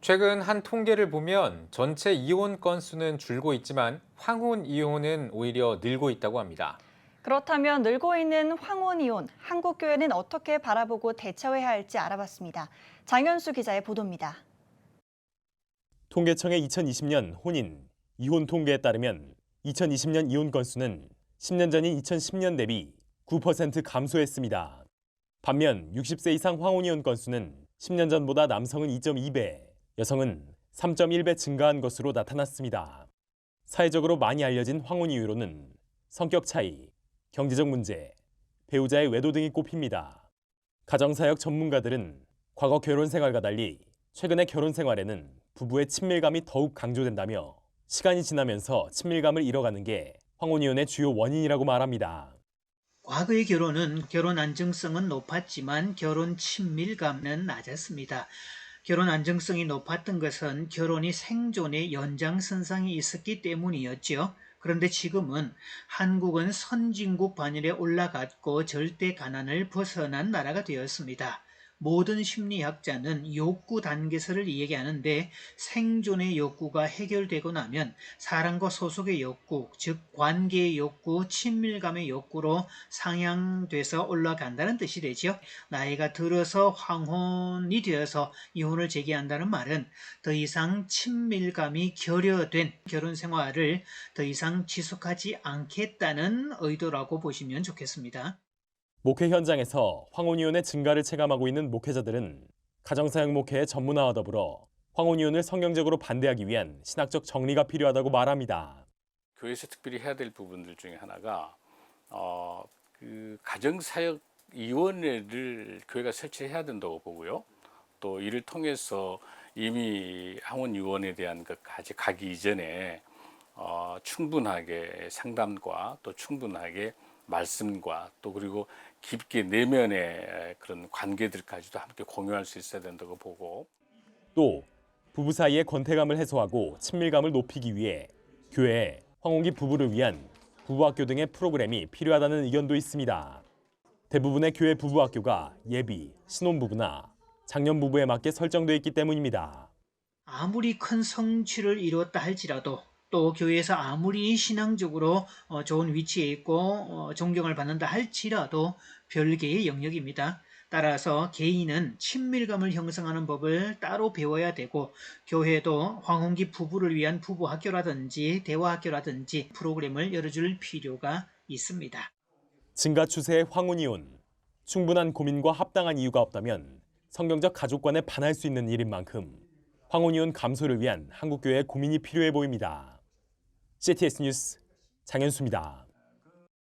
최근 한 통계를 보면 전체 이혼 건수는 줄고 있지만 황혼 이혼은 오히려 늘고 있다고 합니다. 그렇다면 늘고 있는 황혼이혼, 한국교회는 어떻게 바라보고 대처해야 할지 알아봤습니다. 장현수 기자의 보도입니다. 통계청의 2020년 혼인, 이혼 통계에 따르면 2020년 이혼 건수는 10년 전인 2010년 대비 9% 감소했습니다. 반면 60세 이상 황혼이혼 건수는 10년 전보다 남성은 2.2배, 여성은 3.1배 증가한 것으로 나타났습니다. 사회적으로 많이 알려진 황혼 이유로는 성격 차이, 경제적 문제, 배우자의 외도 등이 꼽힙니다. 가정사역 전문가들은 과거 결혼 생활과 달리 최근의 결혼 생활에는 부부의 친밀감이 더욱 강조된다며 시간이 지나면서 친밀감을 잃어가는 게 황혼이혼의 주요 원인이라고 말합니다. 과거의 결혼은 결혼 안정성은 높았지만 결혼 친밀감은 낮았습니다. 결혼 안정성이 높았던 것은 결혼이 생존의 연장선상에 있었기 때문이었죠. 그런데 지금은 한국은 선진국 반열에 올라갔고 절대 가난을 벗어난 나라가 되었습니다. 모든 심리학자는 욕구 단계설을 얘기하는데 생존의 욕구가 해결되고 나면 사랑과 소속의 욕구, 즉 관계의 욕구, 친밀감의 욕구로 상향돼서 올라간다는 뜻이 되죠. 나이가 들어서 황혼이 되어서 이혼을 제기한다는 말은 더 이상 친밀감이 결여된 결혼 생활을 더 이상 지속하지 않겠다는 의도라고 보시면 좋겠습니다. 목회 현장에서 황혼이혼의 증가를 체감하고 있는 목회자들은 가정사역 목회의 전문화와 더불어 황혼이혼을 성경적으로 반대하기 위한 신학적 정리가 필요하다고 말합니다. 교회에서 특별히 해야 될 부분들 중에 하나가 가정사역위원회를 교회가 설치해야 된다고 보고요. 또 이를 통해서 이미 황혼이혼에 대한 것까지 가기 이전에 충분하게 상담과 또 충분하게 말씀과 또 그리고 깊게 내면의 그런 관계들까지도 함께 공유할 수 있어야 된다고 보고, 또 부부 사이의 권태감을 해소하고 친밀감을 높이기 위해 교회에 황혼기 부부를 위한 부부학교 등의 프로그램이 필요하다는 의견도 있습니다. 대부분의 교회 부부학교가 예비, 신혼부부나 장년부부에 맞게 설정되어 있기 때문입니다. 아무리 큰 성취를 이루었다 할지라도 또 교회에서 아무리 신앙적으로 좋은 위치에 있고 존경을 받는다 할지라도 별개의 영역입니다. 따라서 개인은 친밀감을 형성하는 법을 따로 배워야 되고 교회도 황혼기 부부를 위한 부부학교라든지 대화학교라든지 프로그램을 열어줄 필요가 있습니다. 증가 추세의 황혼이혼, 충분한 고민과 합당한 이유가 없다면 성경적 가족관에 반할 수 있는 일인 만큼 황혼이혼 감소를 위한 한국교회의 고민이 필요해 보입니다. CTS 뉴스 장현수입니다.